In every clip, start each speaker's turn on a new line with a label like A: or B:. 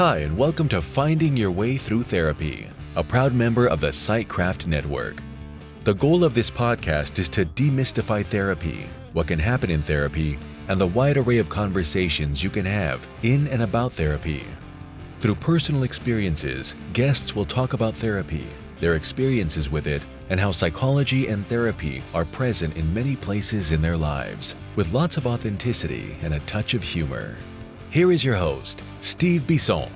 A: Hi, and welcome to Finding Your Way Through Therapy, a proud member of the Sightcraft Network. The goal of this podcast is to demystify therapy, what can happen in therapy, and the wide array of conversations you can have in and about therapy. Through personal experiences, guests will talk about therapy, their experiences with it, and how psychology and therapy are present in many places in their lives, with lots of authenticity and a touch of humor. Here is your host, Steve Bisson.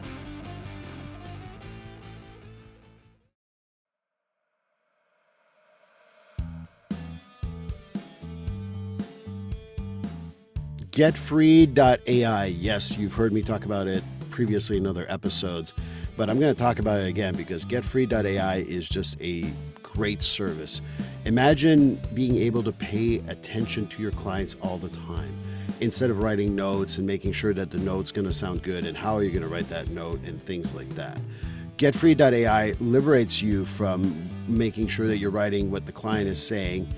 B: Getfree.ai. Yes, you've heard me talk about it previously in other episodes, but I'm going to talk about it again because Getfree.ai is just a great service. Imagine being able to pay attention to your clients all the time. Instead of writing notes and making sure that the note's going to sound good and how are you going to write that note and things like that. Getfree.ai liberates you from making sure that you're writing what the client is saying,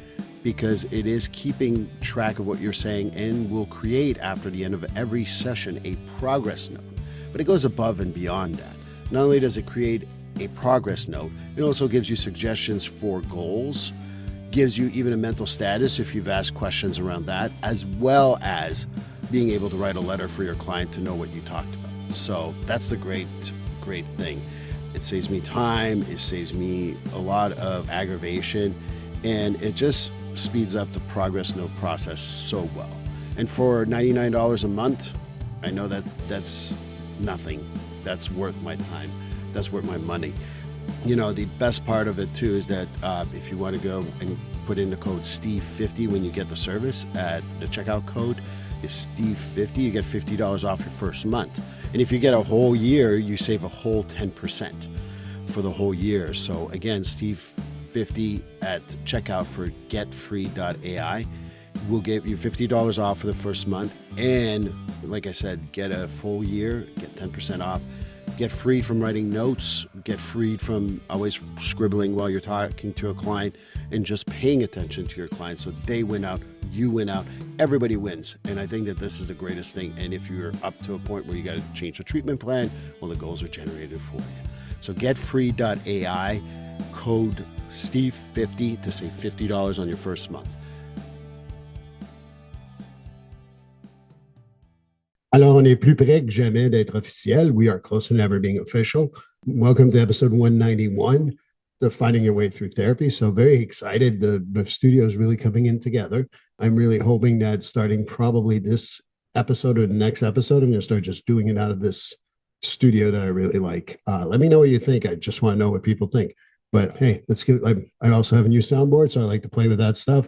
B: because it is keeping track of what you're saying and will create, after the end of every session, a progress note. But it goes above and beyond that. Not only does it create a progress note, it also gives you suggestions for goals, gives you even a mental status if you've asked questions around that, as well as being able to write a letter for your client to know what you talked about. So that's the great thing. It saves me time, it saves me a lot of aggravation, and it just speeds up the progress note process so well. And for $99 a month, I know that that's nothing. That's worth my time. That's worth my money. You know, the best part of it too is that if you want to go and put in the code Steve50 when you get the service, at the checkout code is Steve50, you get $50 off your first month. And if you get a whole year, you save a whole 10% for the whole year. So again, Steve50 at checkout for getfree.ai will give you $50 off for the first month. And like I said, get a full year, get 10% off. Get freed from writing notes, get freed from always scribbling while you're talking to a client, and just paying attention to your client so they win out, you win out, everybody wins. And I think that this is the greatest thing. And if you're up to a point where you got to change the treatment plan, well, the goals are generated for you. So getfree.ai, code Steve50 to save $50 on your first month.
C: Alors, on est plus près que jamais d'être officiel. We are closer than ever being official. Welcome to episode 191, the Finding Your Way Through Therapy. So very excited. The studio is really coming in together. I'm really hoping that starting probably this episode or the next episode, I'm going to start just doing it out of this studio that I really like. Let me know what you think. I just want to know what people think. But hey, I also have a new soundboard, so I like to play with that stuff.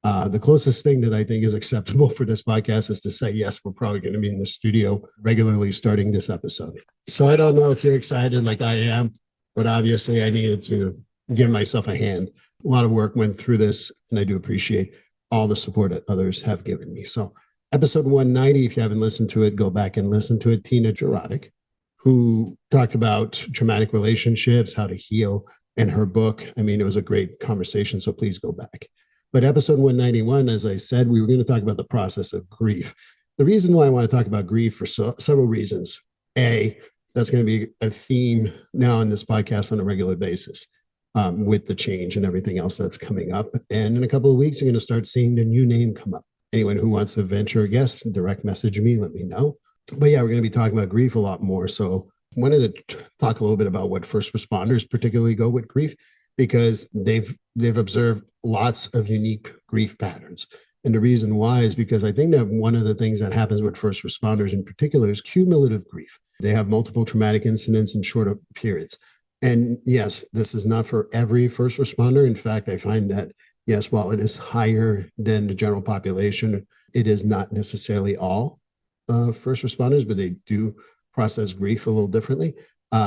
C: The closest thing that I think is acceptable for this podcast is to say, yes, we're probably going to be in the studio regularly starting this episode. So I don't know if you're excited like I am, but obviously I needed to give myself a hand. A lot of work went through this, and I do appreciate all the support that others have given me. So episode 190, if you haven't listened to it, go back and listen to it. Tina Jarodic, who talked about traumatic relationships, how to heal, and her book. I mean, it was a great conversation, so please go back. But episode 191, as I said, we were going to talk about the process of grief. The reason why I want to talk about grief for several reasons. A, that's going to be a theme now in this podcast on a regular basis with the change and everything else that's coming up. And in a couple of weeks, you're going to start seeing the new name come up. Anyone who wants to venture a guest, direct message me, let me know. But yeah, we're going to be talking about grief a lot more. So I wanted to talk a little bit about what first responders particularly go with grief, because they've observed lots of unique grief patterns. And the reason why is because I think that one of the things that happens with first responders in particular is cumulative grief. They have multiple traumatic incidents in shorter periods. And yes, this is not for every first responder. In fact, I find that, yes, while it is higher than the general population, it is not necessarily all first responders, but they do process grief a little differently.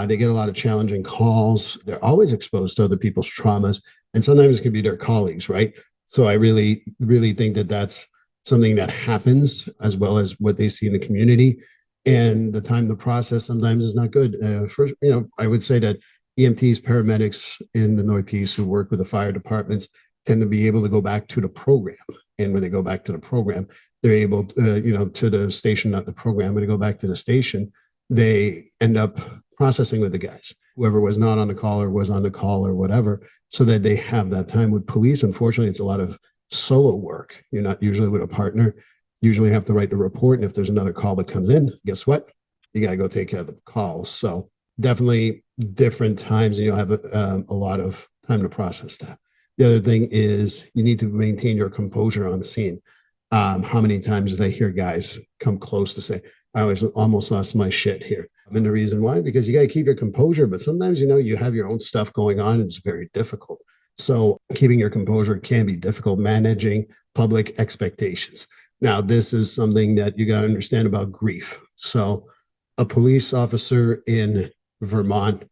C: They get a lot of challenging calls. They're always exposed to other people's traumas, and sometimes it can be their colleagues, right? So I really, really think that that's something that happens, as well as what they see in the community. And the time to process sometimes is not good. First, I would say that EMTs, paramedics in the Northeast who work with the fire departments tend to be able to go back to the program. And when they go back to the program, they're able to, to the station, not the program, when they go back to the station, they end up processing with the guys, whoever was not on the call or was on the call or whatever, so that they have that time. With police, unfortunately, it's a lot of solo work. You're not usually with a partner. Usually have to write the report. And if there's another call that comes in, guess what? You got to go take care of the calls. So definitely different times, and you'll have a lot of time to process that. The other thing is you need to maintain your composure on scene. How many times did I hear guys come close to say, I almost lost my shit here. And the reason why, because you got to keep your composure, but sometimes, you have your own stuff going on. It's very difficult. So keeping your composure can be difficult, managing public expectations. Now, this is something that you got to understand about grief. So a police officer in Vermont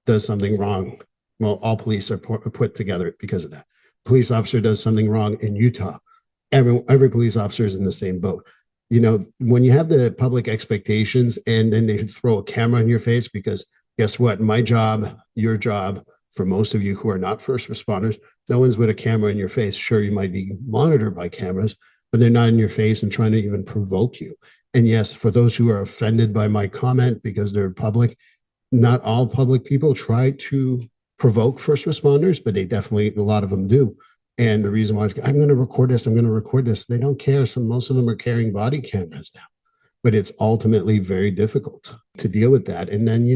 C: does something wrong. Well, all police are put together because of that. Police officer does something wrong in Utah. Every police officer is in the same boat. When you have the public expectations and then they throw a camera in your face, because guess what? My job, your job, for most of you who are not first responders, no one's with a camera in your face. Sure, you might be monitored by cameras, but they're not in your face and trying to even provoke you. And yes, for those who are offended by my comment because they're public, not all public people try to provoke first responders, but they definitely, a lot of them do. And the reason why is I'm going to record this. I'm going to record this. They don't care. So most of them are carrying body cameras now, but it's ultimately very difficult to deal with that. And then,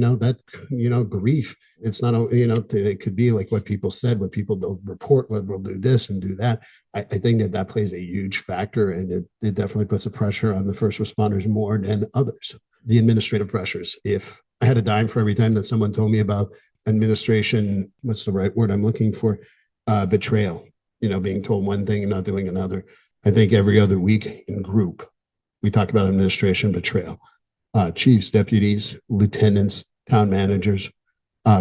C: grief, it's not, it could be like what people said, what people don't report, what we'll do this and do that. I think that plays a huge factor, and it definitely puts a pressure on the first responders more than others. The administrative pressures. If I had a dime for every time that someone told me about administration, what's the right word I'm looking for? Betrayal. Being told one thing and not doing another. I think every other week in group, we talk about administration betrayal. Chiefs, deputies, lieutenants, town managers,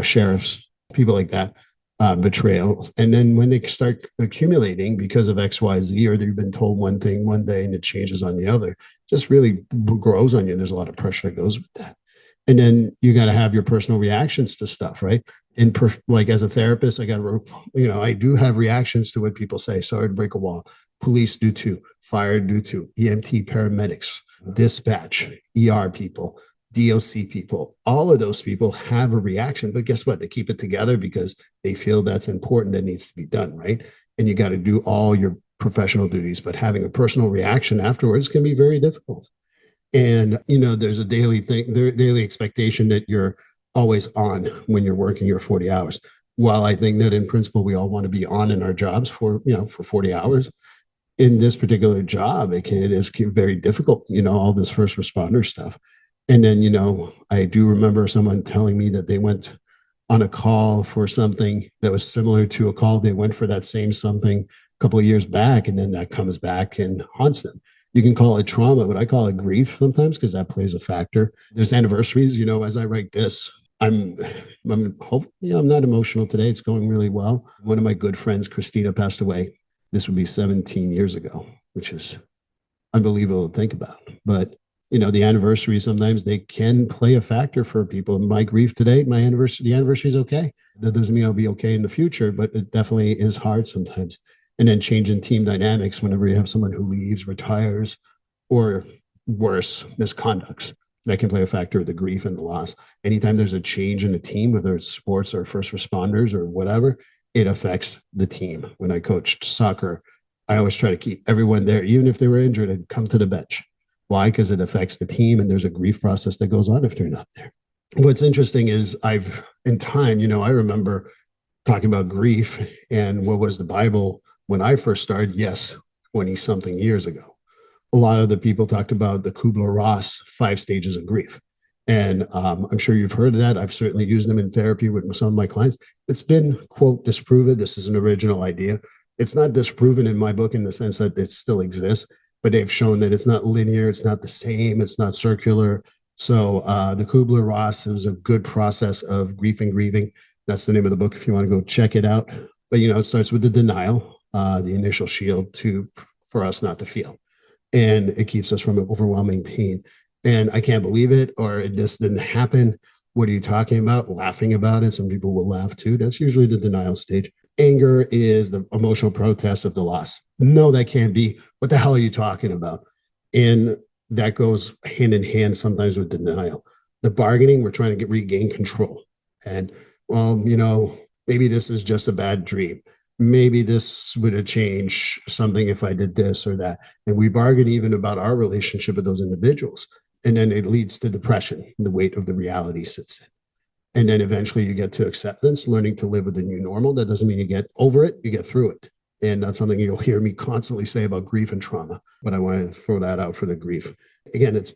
C: sheriffs, people like that, betrayal. And then when they start accumulating because of X, Y, Z, or they've been told one thing one day and it changes on the other, just really grows on you. There's a lot of pressure that goes with that. And then you got to have your personal reactions to stuff, right? And like as a therapist, I do have reactions to what people say. Sorry to break a wall. Police do too. Fire do too. EMT, paramedics, dispatch, ER people, DOC people. All of those people have a reaction. But guess what? They keep it together because they feel that's important, that needs to be done, right? And you got to do all your professional duties. But having a personal reaction afterwards can be very difficult. And, there's a daily expectation that you're always on when you're working your 40 hours. While I think that in principle, we all want to be on in our jobs for 40 hours, in this particular job, it is very difficult, all this first responder stuff. And then, I do remember someone telling me that they went on a call for something that was similar to a call they went for that same something a couple of years back, and then that comes back and haunts them. You can call it trauma, but I call it grief sometimes because that plays a factor. There's anniversaries, as I write this, I'm not emotional today. It's going really well. One of my good friends, Christina, passed away. This would be 17 years ago, which is unbelievable to think about. But, the anniversary, sometimes they can play a factor for people. My grief today, the anniversary is okay. That doesn't mean I'll be okay in the future, but it definitely is hard sometimes. And then changing team dynamics whenever you have someone who leaves, retires, or worse, misconducts. That can play a factor of the grief and the loss. Anytime there's a change in the team, whether it's sports or first responders or whatever, it affects the team. When I coached soccer, I always try to keep everyone there, even if they were injured, and come to the bench. Why? Because it affects the team, and there's a grief process that goes on if they're not there. What's interesting is I remember talking about grief and what was the Bible when I first started, 20-something years ago. A lot of the people talked about the Kubler-Ross 5 stages of grief. And I'm sure you've heard of that. I've certainly used them in therapy with some of my clients. It's been, quote, disproven. This is an original idea. It's not disproven in my book in the sense that it still exists, but they've shown that it's not linear. It's not the same. It's not circular. So the Kubler-Ross is a good process of grief and grieving. That's the name of the book if you want to go check it out. But, it starts with the denial. The initial shield for us not to feel. And it keeps us from overwhelming pain. And I can't believe it, or it just didn't happen. What are you talking about? Laughing about it. Some people will laugh too. That's usually the denial stage. Anger is the emotional protest of the loss. No, that can't be. What the hell are you talking about? And that goes hand in hand sometimes with denial. The bargaining, we're trying to regain control. And, well, maybe this is just a bad dream. Maybe this would have changed something if I did this or that. And we bargain even about our relationship with those individuals. And then it leads to depression. The weight of the reality sits in. And then eventually you get to acceptance, learning to live with the new normal. That doesn't mean you get over it, you get through it. And that's something you'll hear me constantly say about grief and trauma. But I want to throw that out for the grief. Again, this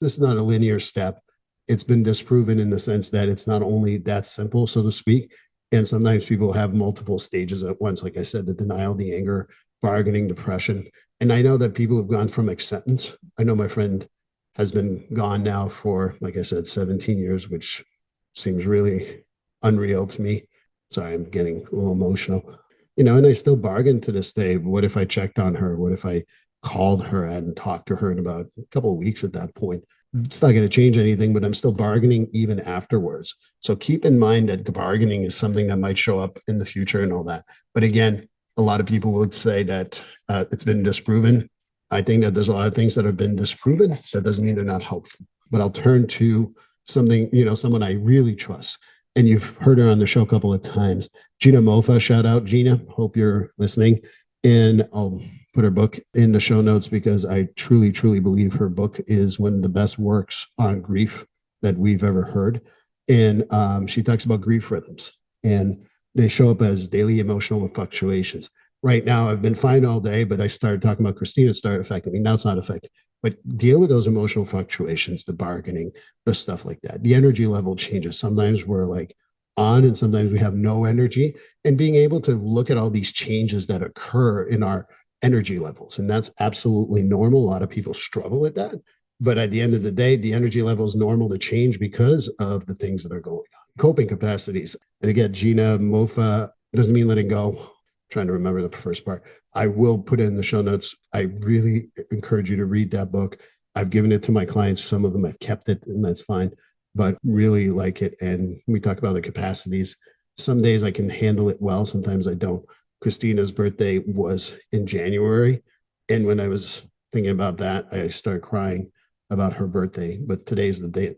C: is not a linear step. It's been disproven in the sense that it's not only that simple, so to speak. And sometimes people have multiple stages at once. Like I said, the denial, the anger, bargaining, depression. And I know that people have gone from acceptance. I know my friend has been gone now for, like I said, 17 years, which seems really unreal to me. Sorry, I'm getting a little emotional. And I still bargain to this day. What if I checked on her? What if I called her and talked to her in about a couple of weeks at that point? It's not going to change anything, but I'm still bargaining even afterwards. So keep in mind that bargaining is something that might show up in the future and all that. But again, a lot of people would say that it's been disproven. I think that there's a lot of things that have been disproven. That doesn't mean they're not helpful. But I'll turn to something, someone I really trust. And you've heard her on the show a couple of times. Gina Moffa, shout out, Gina. Hope you're listening. And I'll put her book in the show notes because I truly, truly believe her book is one of the best works on grief that we've ever heard. And she talks about grief rhythms, and they show up as daily emotional fluctuations. Right now, I've been fine all day, but I started talking about Christina started affecting me. Now it's not affecting. But deal with those emotional fluctuations, the bargaining, the stuff like that. The energy level changes. Sometimes we're like on and sometimes we have no energy. And being able to look at all these changes that occur in our energy levels. And that's absolutely normal. A lot of people struggle with that. But at the end of the day, the energy level is normal to change because of the things that are going on. Coping capacities. And again, Gina Moffa doesn't mean letting go. Trying to remember the first part. I will put it in the show notes. I really encourage you to read that book. I've given it to my clients. Some of them have kept it, and that's fine, but really like it. And we talk about the capacities. Some days I can handle it well. Sometimes I don't. Christina's birthday was in January. And when I was thinking about that, I started crying about her birthday. But today's the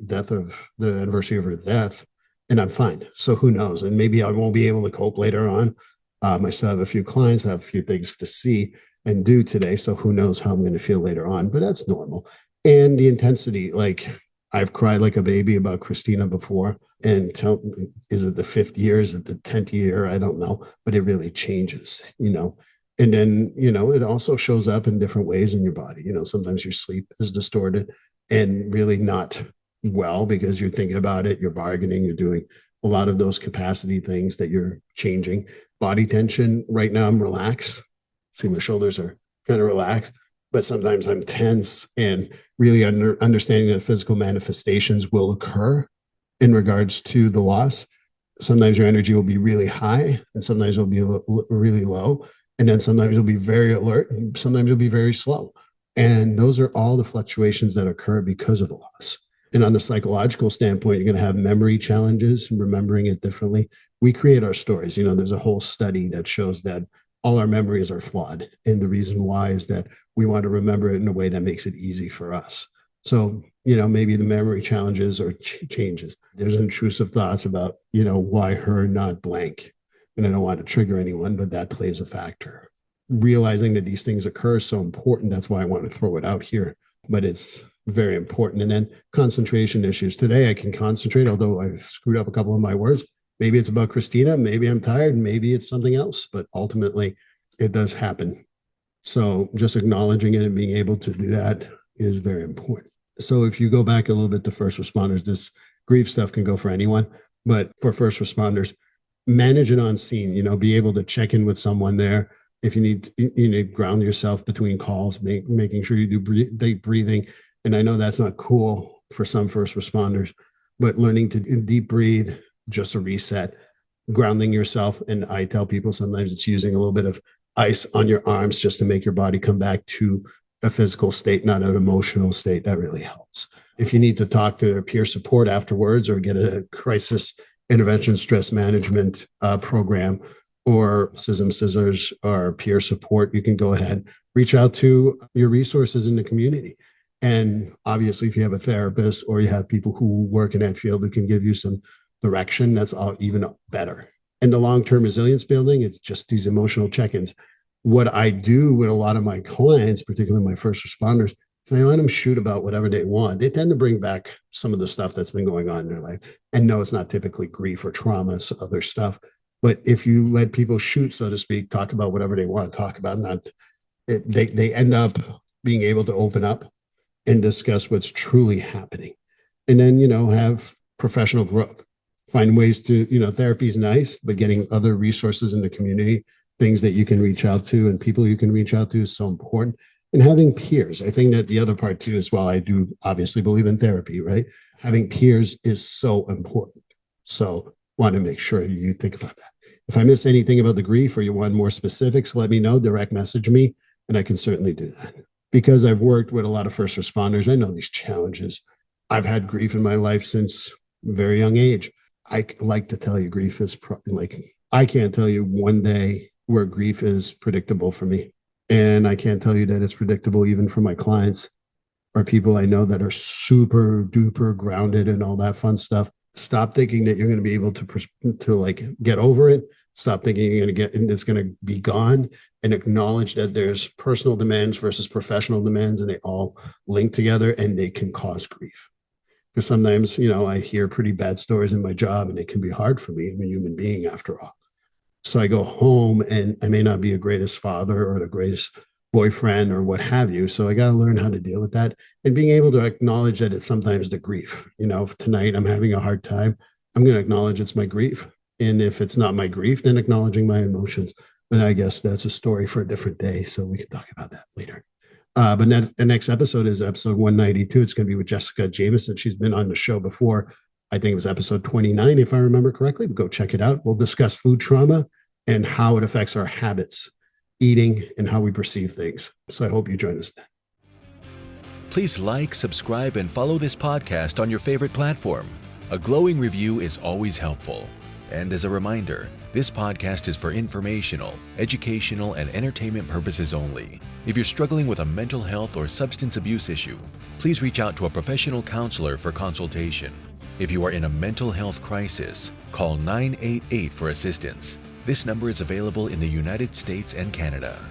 C: anniversary of her death, and I'm fine. So who knows? And maybe I won't be able to cope later on. I still have a few clients, I have a few things to see and do today. So who knows how I'm going to feel later on, but that's normal. And the intensity, like I've cried like a baby about Christina before. And is it the 5th year? Is it the 10th year? I don't know, but it really changes, And then, it also shows up in different ways in your body. Sometimes your sleep is distorted and really not well because you're thinking about it, you're bargaining, you're doing a lot of those capacity things that you're changing. Body tension. Right now, I'm relaxed. See, my shoulders are kind of relaxed, but sometimes I'm tense and really understanding that physical manifestations will occur in regards to the loss. Sometimes your energy will be really high and sometimes it'll be really low. And then sometimes you'll be very alert and sometimes you'll be very slow. And those are all the fluctuations that occur because of the loss. And on the psychological standpoint, you're going to have memory challenges, remembering it differently. We create our stories. There's a whole study that shows that all our memories are flawed. And the reason why is that we want to remember it in a way that makes it easy for us. So, maybe the memory challenges or changes. There's intrusive thoughts about, why her, not blank. And I don't want to trigger anyone, but that plays a factor. Realizing that these things occur is so important. That's why I want to throw it out here. But it's very important. And then concentration issues. Today I can concentrate, although I've screwed up a couple of my words. Maybe it's about Christina, maybe I'm tired, maybe it's something else, but ultimately it does happen. So just acknowledging it and being able to do that is very important. So if you go back a little bit to first responders, this grief stuff can go for anyone, but for first responders, manage it on scene, be able to check in with someone there. If you need to ground yourself between calls, making sure you do deep breathing. And I know that's not cool for some first responders, but learning to deep breathe, just a reset, grounding yourself. And I tell people sometimes it's using a little bit of ice on your arms just to make your body come back to a physical state, not an emotional state. That really helps. If you need to talk to peer support afterwards or get a crisis intervention stress management program or scissors or peer support, you can go ahead, reach out to your resources in the community. And obviously, if you have a therapist or you have people who work in that field who can give you some direction, that's all even better. And the long-term resilience building, it's just these emotional check-ins. What I do with a lot of my clients, particularly my first responders, is I let them shoot about whatever they want. They tend to bring back some of the stuff that's been going on in their life. And no, it's not typically grief or trauma, it's other stuff. But if you let people shoot, so to speak, talk about whatever they want to talk about, they end up being able to open up and discuss what's truly happening. And then, have professional growth. Find ways to, therapy is nice, but getting other resources in the community, things that you can reach out to and people you can reach out to is so important. And having peers. I think that the other part too, as well, I do obviously believe in therapy, right? Having peers is so important. So want to make sure you think about that. If I miss anything about the grief or you want more specifics, let me know, direct message me, and I can certainly do that. Because I've worked with a lot of first responders, I know these challenges. I've had grief in my life since a very young age. I like to tell you grief is I can't tell you one day where grief is predictable for me. And I can't tell you that it's predictable even for my clients or people I know that are super duper grounded and all that fun stuff. Stop thinking that you're going to be able to get over it. Stop thinking you're going to it's going to be gone, and acknowledge that there's personal demands versus professional demands, and they all link together and they can cause grief. Because sometimes, I hear pretty bad stories in my job and it can be hard for me. I'm a human being after all. So I go home and I may not be a greatest father or the greatest boyfriend or what have you. So I got to learn how to deal with that and being able to acknowledge that it's sometimes the grief. If tonight I'm having a hard time, I'm going to acknowledge it's my grief. And if it's not my grief, then acknowledging my emotions. And I guess that's a story for a different day. So we can talk about that later. But the next episode is episode 192. It's going to be with Jessica Jamison. She's been on the show before. I think it was episode 29, if I remember correctly. Go check it out. We'll discuss food trauma and how it affects our habits, eating, and how we perceive things. So I hope you join us then.
A: Please like, subscribe, and follow this podcast on your favorite platform. A glowing review is always helpful. And as a reminder, this podcast is for informational, educational, and entertainment purposes only. If you're struggling with a mental health or substance abuse issue, please reach out to a professional counselor for consultation. If you are in a mental health crisis, call 988 for assistance. This number is available in the United States and Canada.